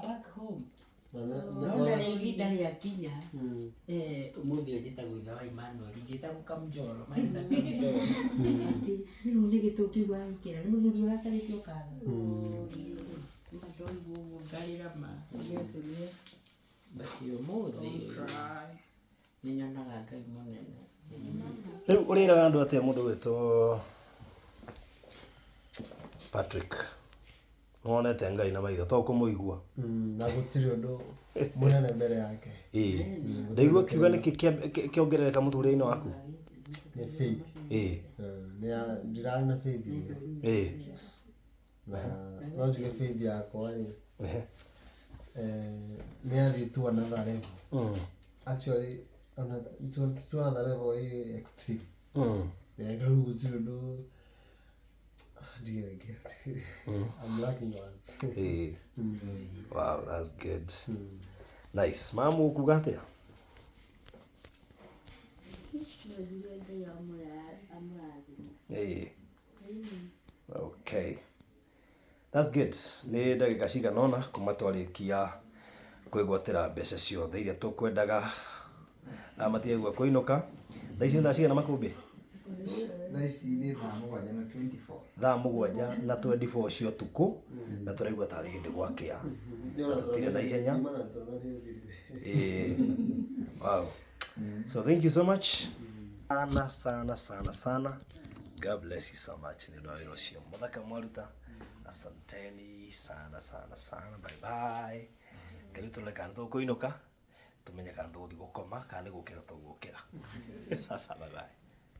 back home. Naona ihinda rĩakinya ũmũthĩ njĩtagwo ithe wa Emmanuel njĩtagwo Kamjoro maitha Kamjoro rĩu nĩ gĩtũngĩgwa ikĩra nĩ mũthuri ũracarĩtio kana ndoigwo ũguo ngarĩra ma bati ũmũthĩ nĩ nyonaga Ngai mũnene. Rĩu ũrĩraga andũ atĩa mũndũ wĩtwo Patrick? Nĩwonete Ngai na maitho to kũmũigua na gũtirĩ ũndũ mũnene mbere yake. Ndaigua kiuga nĩkĩ kĩongerereka mũtũrĩre-inĩ waku? Nĩ faith. Ndirarĩ na faith ĩyo. No njuge faith yakwa rĩ nĩ athiĩ to another level. Actually to another level ĩ extreme. Rĩu gũtirĩ ũndũ I'm lacking words. Wow, that's good. Nice. Mamu kuga atia? Okay. That's good. Nĩ ndagĩka cigana ũna kuma twarĩkia kwĩgwatĩra mbeca ciothe iria tũkwendaga matiegwa kũinũka. Thaa ici nĩ thaa cigana makũmbĩ? Thaa mũgwanja na 24 cia ũtukũ na tũraigua tarĩ hĩndĩ gwakĩa na tũtirĩ na ihenya. Wow. So thank you so much. Sana. God bless you so much. Nĩ ndwawĩra ũcio mũthaka mwaruta. Asanteni sana. Bye bye. Kĩrĩ tũrore kana tũkũinũka tũmenye kana tũgũthiĩ gũkoma kana nĩ gũkĩra tũgũkĩra. Sasa bye bye.